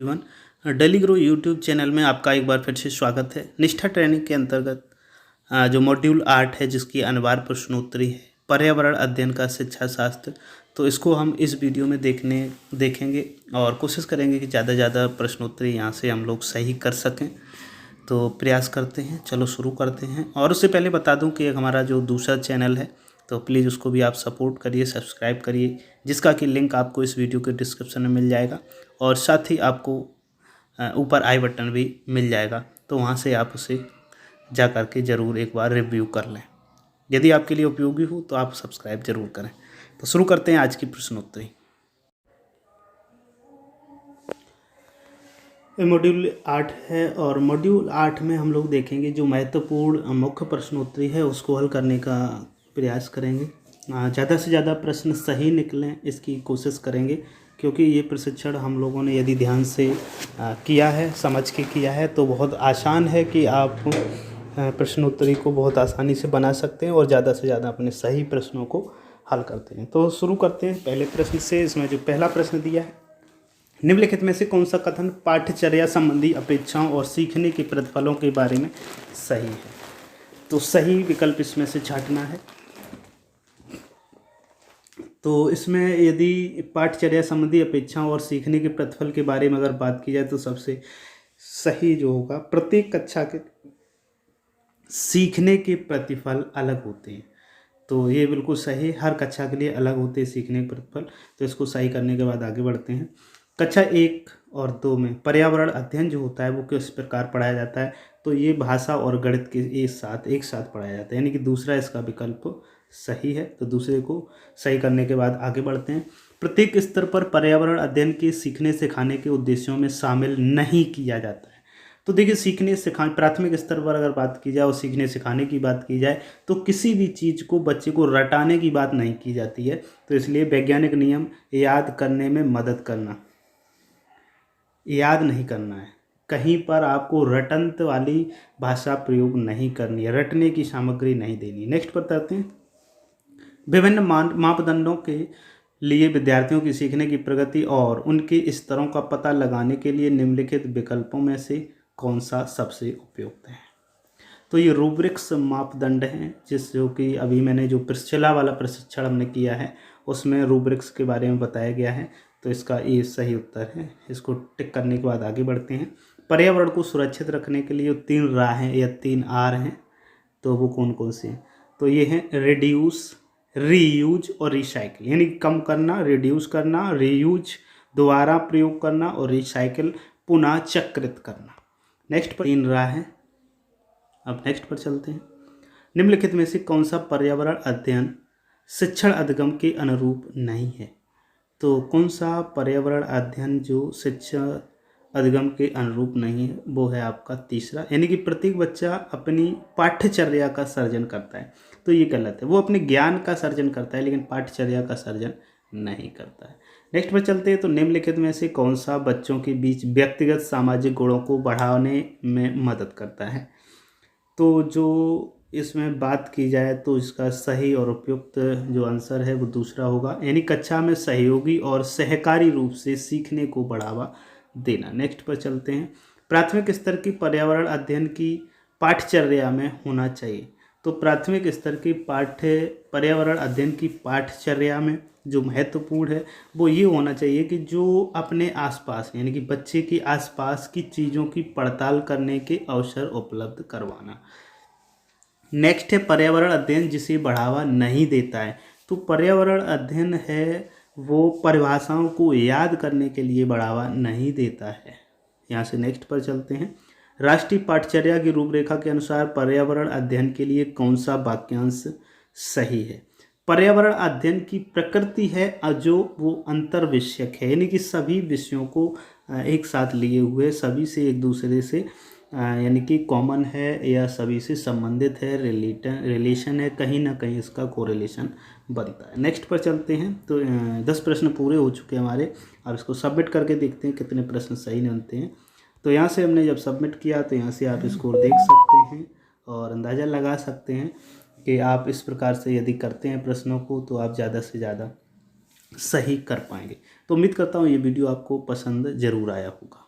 Everyone, daily grow YouTube channel में आपका एक बार फिर से स्वागत है। निष्ठा ट्रेनिंग के अंतर्गत जो मॉड्यूल 8 है, जिसकी अनिवार्य प्रश्नोत्तरी है पर्यावरण अध्ययन का शिक्षा शास्त्र, तो इसको हम इस वीडियो में देखेंगे और कोशिश करेंगे कि ज़्यादा से ज़्यादा प्रश्नोत्तरी यहाँ से हम लोग सही कर सकें। तो प्रयास करते हैं, चलो शुरू करते हैं। और उससे पहले बता दूं कि हमारा जो दूसरा चैनल है, तो प्लीज़ उसको भी आप सपोर्ट करिए, सब्सक्राइब करिए, जिसका कि लिंक आपको इस वीडियो के डिस्क्रिप्शन में मिल जाएगा और साथ ही आपको ऊपर आई बटन भी मिल जाएगा, तो वहाँ से आप उसे जा कर के ज़रूर एक बार रिव्यू कर लें। यदि आपके लिए उपयोगी हो तो आप सब्सक्राइब ज़रूर करें। तो शुरू करते हैं आज की प्रश्नोत्तरी। मॉड्यूल 8 है और मॉड्यूल 8 में हम लोग देखेंगे जो महत्वपूर्ण मुख्य प्रश्नोत्तरी है उसको हल करने का प्रयास करेंगे। ज़्यादा से ज़्यादा प्रश्न सही निकलें इसकी कोशिश करेंगे, क्योंकि ये प्रशिक्षण हम लोगों ने यदि ध्यान से किया है, समझ के किया है, तो बहुत आसान है कि आप प्रश्नोत्तरी को बहुत आसानी से बना सकते हैं और ज़्यादा से ज़्यादा अपने सही प्रश्नों को हल करते हैं। तो शुरू करते हैं पहले प्रश्न से। इसमें जो पहला प्रश्न दिया है, निम्नलिखित में से कौन सा कथन पाठ्यचर्या संबंधी अपेक्षाओं और सीखने के प्रतिफलों के बारे में सही है? तो सही विकल्प इसमें से छांटना है। तो इसमें यदि पाठ्यचर्या संबंधी अपेक्षाओं और सीखने के प्रतिफल के बारे में अगर बात की जाए तो सबसे सही जो होगा, प्रत्येक कक्षा के सीखने के प्रतिफल अलग होते हैं। तो ये बिल्कुल सही, हर कक्षा के लिए अलग होते हैं सीखने के प्रतिफल। तो इसको सही करने के बाद आगे बढ़ते हैं। कक्षा 1 और 2 में पर्यावरण अध्ययन जो होता है वो किस प्रकार पढ़ाया जाता है? तो ये भाषा और गणित के एक साथ पढ़ाया जाता है, यानी कि दूसरा इसका विकल्प सही है। तो दूसरे को सही करने के बाद आगे बढ़ते हैं। प्रत्येक स्तर पर पर्यावरण अध्ययन के सीखने सिखाने के उद्देश्यों में शामिल नहीं किया जाता है। तो देखिए, सीखने सिखाने प्राथमिक स्तर पर अगर बात की जाए और सीखने सिखाने की बात की जाए तो किसी भी चीज़ को बच्चे को रटाने की बात नहीं की जाती है। तो इसलिए वैज्ञानिक नियम याद करने में मदद करना, याद नहीं करना है। कहीं पर आपको रटंत वाली भाषा प्रयोग नहीं करनी है, रटने की सामग्री नहीं देनी। नेक्स्ट पर आते हैं। विभिन्न मापदंडों के लिए विद्यार्थियों की सीखने की प्रगति और उनके स्तरों का पता लगाने के लिए निम्नलिखित विकल्पों में से कौन सा सबसे उपयुक्त है? तो ये रूब्रिक्स मापदंड हैं, जो कि अभी मैंने जो पिछला वाला प्रशिक्षण हमने किया है उसमें रूब्रिक्स के बारे में बताया गया है। तो इसका ये सही उत्तर है। इसको टिक करने के बाद आगे बढ़ते हैं। पर्यावरण को सुरक्षित रखने के लिए 3 राहें या 3 आर हैं, तो वो कौन कौन सी हैं? तो ये हैं रिड्यूस, रीयूज और रिसाइकिल, यानी कम करना, रिड्यूस करना, रीयूज दोबारा प्रयोग करना और रिसाइकिल पुनः चक्रित करना। नेक्स्ट पर 3 राह है। अब नेक्स्ट पर चलते हैं। निम्नलिखित में से कौन सा पर्यावरण अध्ययन शिक्षण अधिगम के अनुरूप नहीं है? तो कौन सा पर्यावरण अध्ययन जो शिक्षण अधिगम के अनुरूप नहीं है, वो है आपका तीसरा, यानी कि प्रत्येक बच्चा अपनी पाठ्यचर्या का सर्जन करता है। तो ये गलत है, वो अपने ज्ञान का सर्जन करता है लेकिन पाठ्यचर्या का सर्जन नहीं करता है। नेक्स्ट पर चलते हैं। तो निम्नलिखित में से कौन सा बच्चों के बीच व्यक्तिगत सामाजिक गुणों को बढ़ाने में मदद करता है? तो जो इसमें बात की जाए तो इसका सही और उपयुक्त जो आंसर है वो दूसरा होगा, यानी कक्षा में सहयोगी और सहकारी रूप से सीखने को बढ़ावा देना। नेक्स्ट पर चलते हैं। प्राथमिक स्तर की पर्यावरण अध्ययन की पाठ्यचर्या में होना चाहिए। तो प्राथमिक स्तर की पर्यावरण अध्ययन की पाठ्यचर्या में जो महत्वपूर्ण है वो ये होना चाहिए कि जो अपने आसपास, यानी कि बच्चे के आसपास की चीज़ों की पड़ताल करने के अवसर उपलब्ध करवाना। नेक्स्ट है पर्यावरण अध्ययन जिसे बढ़ावा नहीं देता है। तो पर्यावरण अध्ययन है वो परिभाषाओं को याद करने के लिए बढ़ावा नहीं देता है। यहाँ से नेक्स्ट पर चलते हैं। राष्ट्रीय पाठ्यचर्या की रूपरेखा के अनुसार पर्यावरण अध्ययन के लिए कौन सा वाक्यांश सही है? पर्यावरण अध्ययन की प्रकृति है जो वो अंतर विषयक है, यानी कि सभी विषयों को एक साथ लिए हुए, सभी से एक दूसरे से यानी कि कॉमन है या सभी से संबंधित है, रिलेशन है, कहीं ना कहीं इसका कोरिलेशन बनता है। नेक्स्ट पर चलते हैं। तो 10 प्रश्न पूरे हो चुके हैं हमारे। अब इसको सबमिट करके देखते हैं कितने प्रश्न सही बनते हैं। तो यहाँ से हमने जब सबमिट किया तो यहाँ से आप स्कोर देख सकते हैं और अंदाज़ा लगा सकते हैं कि आप इस प्रकार से यदि करते हैं प्रश्नों को तो आप ज़्यादा से ज़्यादा सही कर पाएंगे। तो उम्मीद करता हूँ ये वीडियो आपको पसंद ज़रूर आया होगा।